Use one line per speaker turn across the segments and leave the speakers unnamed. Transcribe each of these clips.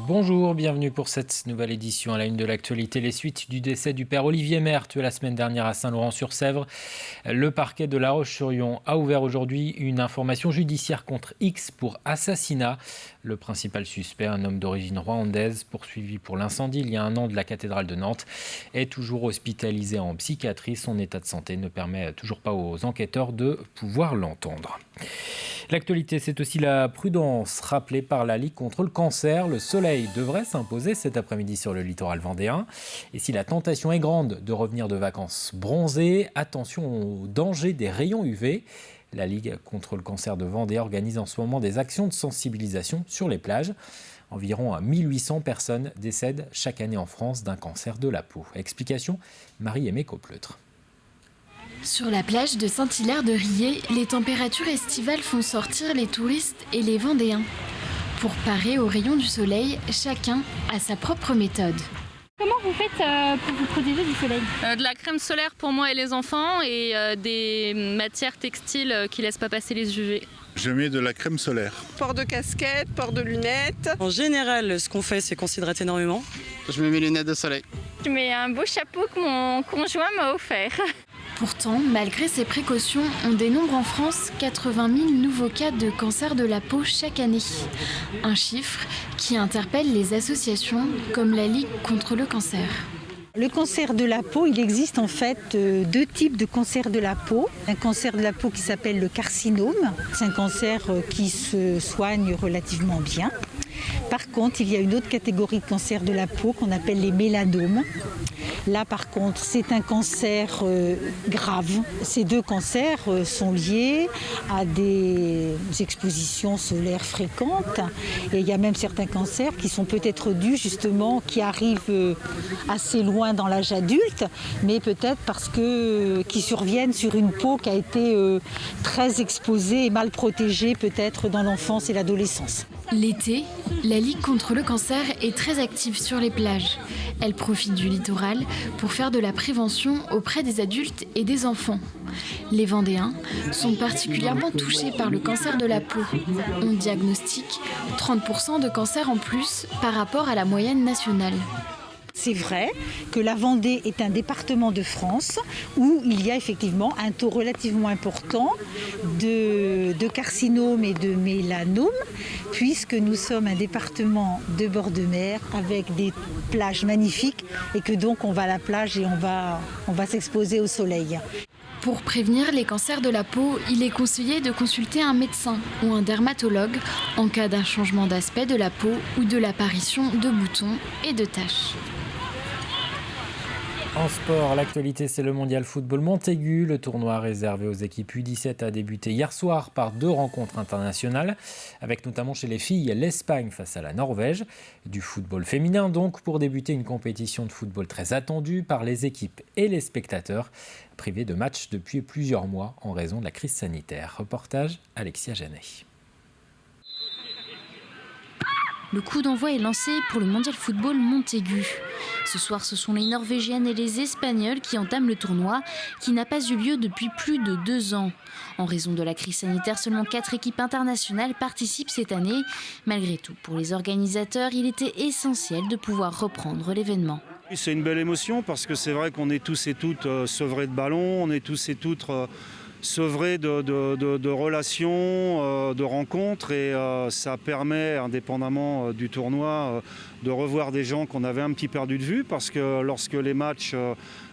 Bonjour, bienvenue pour cette nouvelle édition à la une de l'actualité. Les suites du décès du père Olivier Maire, tué la semaine dernière à Saint-Laurent-sur-Sèvre. Le parquet de La Roche-sur-Yon a ouvert aujourd'hui une information judiciaire contre X pour assassinat. Le principal suspect, un homme d'origine rwandaise, poursuivi pour l'incendie il y a un an de la cathédrale de Nantes, est toujours hospitalisé en psychiatrie. Son état de santé ne permet toujours pas aux enquêteurs de pouvoir l'entendre. L'actualité, c'est aussi la prudence rappelée par la Ligue contre le cancer. Le soleil devrait s'imposer cet après-midi sur le littoral vendéen. Et si la tentation est grande de revenir de vacances bronzées, attention au danger des rayons UV. La Ligue contre le cancer de Vendée organise en ce moment des actions de sensibilisation sur les plages. Environ 1800 personnes décèdent chaque année en France d'un cancer de la peau. Explication, Marie-Aimée Copleutre.
Sur la plage de Saint-Hilaire-de-Riez, les températures estivales font sortir les touristes et les Vendéens. Pour parer aux rayons du soleil, chacun a sa propre méthode.
Comment vous faites pour vous protéger du soleil ?
De la crème solaire pour moi et les enfants et des matières textiles qui ne laissent pas passer les UV.
Je mets de la crème solaire.
Port de casquette, port de lunettes.
En général, ce qu'on fait, c'est qu'on s'hydrate énormément.
Je mets mes lunettes de soleil.
Je mets un beau chapeau que mon conjoint m'a offert.
Pourtant, malgré ces précautions, on dénombre en France 80 000 nouveaux cas de cancer de la peau chaque année. Un chiffre qui interpelle les associations comme la Ligue contre le cancer.
Le cancer de la peau, il existe en fait deux types de cancer de la peau. Un cancer de la peau qui s'appelle le carcinome. C'est un cancer qui se soigne relativement bien. Par contre, il y a une autre catégorie de cancer de la peau qu'on appelle les mélanomes. Là, par contre, c'est un cancer grave. Ces deux cancers sont liés à des expositions solaires fréquentes. Et il y a même certains cancers qui sont peut-être dus justement, qui arrivent assez loin dans l'âge adulte, mais peut-être parce que qui surviennent sur une peau qui a été très exposée et mal protégée peut-être dans l'enfance et l'adolescence.
L'été, la Ligue contre le cancer est très active sur les plages. Elle profite du littoral pour faire de la prévention auprès des adultes et des enfants. Les Vendéens sont particulièrement touchés par le cancer de la peau. On diagnostique 30% de cancer en plus par rapport à la moyenne nationale.
C'est vrai que la Vendée est un département de France où il y a effectivement un taux relativement important de carcinome et de mélanome, puisque nous sommes un département de bord de mer avec des plages magnifiques et que donc on va à la plage et on va s'exposer au soleil.
Pour prévenir les cancers de la peau, il est conseillé de consulter un médecin ou un dermatologue en cas d'un changement d'aspect de la peau ou de l'apparition de boutons et de taches.
En sport, l'actualité, c'est le mondial football Montaigu. Le tournoi réservé aux équipes U17 a débuté hier soir par 2 rencontres internationales, avec notamment chez les filles l'Espagne face à la Norvège. Du football féminin donc, pour débuter une compétition de football très attendue par les équipes et les spectateurs, privés de matchs depuis plusieurs mois en raison de la crise sanitaire. Reportage Alexia Janet.
Le coup d'envoi est lancé pour le mondial football Montaigu. Ce soir, ce sont les Norvégiennes et les Espagnols qui entament le tournoi, qui n'a pas eu lieu depuis plus de 2 ans. En raison de la crise sanitaire, seulement 4 équipes internationales participent cette année. Malgré tout, pour les organisateurs, il était essentiel de pouvoir reprendre l'événement.
C'est une belle émotion parce que c'est vrai qu'on est tous et toutes sevrés de ballons, on est tous et toutes sevrés de relations, de rencontres et ça permet, indépendamment du tournoi, de revoir des gens qu'on avait un petit perdu de vue parce que lorsque les matchs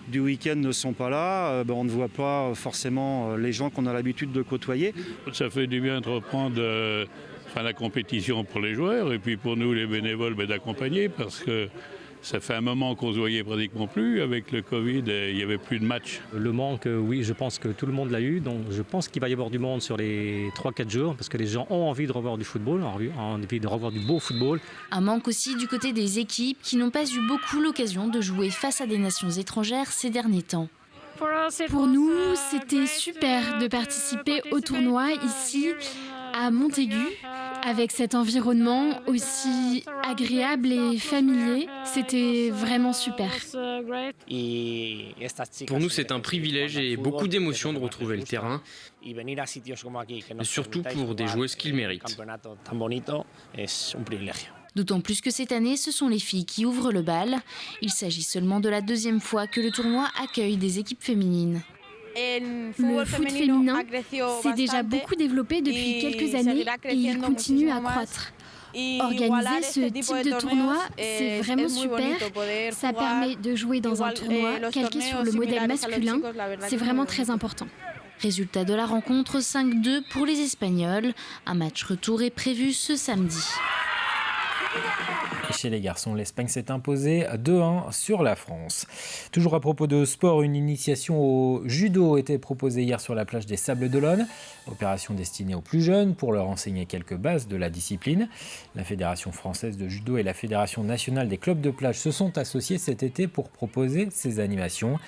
du week-end ne sont pas là, on ne voit pas forcément les gens qu'on a l'habitude de côtoyer.
Ça fait du bien de reprendre la compétition pour les joueurs et puis pour nous les bénévoles d'accompagner parce que ça fait un moment qu'on ne se voyait pratiquement plus. Avec le Covid, il n'y avait plus de matchs.
Le manque, oui, je pense que tout le monde l'a eu. Donc je pense qu'il va y avoir du monde sur les 3-4 jours parce que les gens ont envie de revoir du football, ont envie de revoir du beau football.
Un manque aussi du côté des équipes qui n'ont pas eu beaucoup l'occasion de jouer face à des nations étrangères ces derniers temps.
Pour nous, c'était super de participer au tournoi ici à Montaigu, avec cet environnement aussi agréable et familier. C'était vraiment super.
Pour nous, c'est un privilège et beaucoup d'émotions de retrouver le terrain, surtout pour des joueuses qui le méritent.
D'autant plus que cette année, ce sont les filles qui ouvrent le bal. Il s'agit seulement de la 2e fois que le tournoi accueille des équipes féminines.
Le foot féminin s'est déjà beaucoup développé depuis quelques années et il continue à croître. Organiser ce type de tournoi, c'est vraiment super. Ça permet de jouer dans un tournoi calqué sur le modèle masculin. C'est vraiment très important.
Résultat de la rencontre, 5-2 pour les Espagnols. Un match retour est prévu ce samedi.
Et chez les garçons, l'Espagne s'est imposée 2-1 sur la France. Toujours à propos de sport, une initiation au judo était proposée hier sur la plage des Sables d'Olonne. Opération destinée aux plus jeunes pour leur enseigner quelques bases de la discipline. La Fédération française de judo et la Fédération nationale des clubs de plage se sont associés cet été pour proposer ces animations.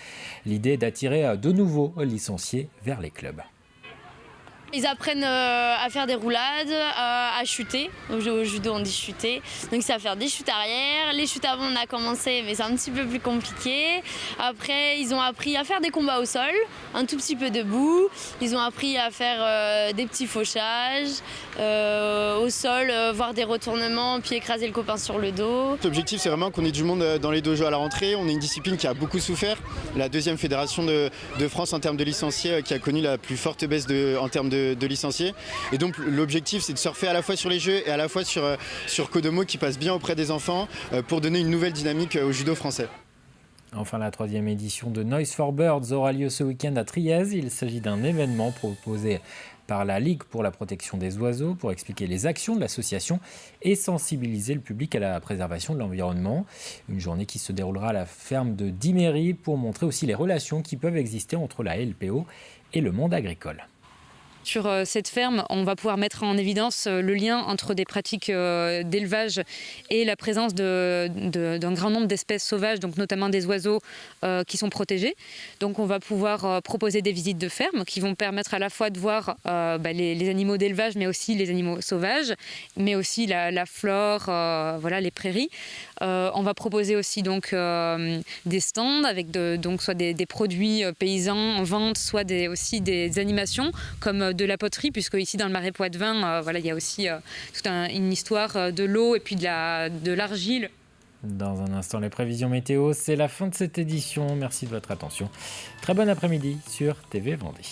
L'idée est d'attirer de nouveaux licenciés vers les clubs.
Ils apprennent à faire des roulades, à chuter. Au judo, on dit chuter. Donc, c'est à faire des chutes arrière. Les chutes avant, on a commencé, mais c'est un petit peu plus compliqué. Après, ils ont appris à faire des combats au sol, un tout petit peu debout. Ils ont appris à faire des petits fauchages au sol, voir des retournements, puis écraser le copain sur le dos.
L'objectif, c'est vraiment qu'on ait du monde dans les dojos à la rentrée. On est une discipline qui a beaucoup souffert. La 2e fédération de France en termes de licenciés qui a connu la plus forte baisse en termes de licenciés. Et donc l'objectif, c'est de surfer à la fois sur les jeux et à la fois sur Kodomo qui passe bien auprès des enfants pour donner une nouvelle dynamique au judo français.
Enfin, la 3e édition de Noise for Birds aura lieu ce week-end à Trièze. Il s'agit d'un événement proposé par la Ligue pour la protection des oiseaux pour expliquer les actions de l'association et sensibiliser le public à la préservation de l'environnement. Une journée qui se déroulera à la ferme de Dimery pour montrer aussi les relations qui peuvent exister entre la LPO et le monde agricole.
Sur cette ferme, on va pouvoir mettre en évidence le lien entre des pratiques d'élevage et la présence d'un grand nombre d'espèces sauvages, donc notamment des oiseaux qui sont protégés. Donc on va pouvoir proposer des visites de ferme qui vont permettre à la fois de voir les animaux d'élevage, mais aussi les animaux sauvages, mais aussi la flore, les prairies. On va proposer aussi donc des stands avec donc soit des produits paysans en vente, soit aussi des animations comme de la poterie, puisque ici dans le Marais Poitevin, il y a aussi toute une histoire de l'eau et puis de l'argile.
Dans un instant, les prévisions météo, c'est la fin de cette édition. Merci de votre attention. Très bon après-midi sur TV Vendée.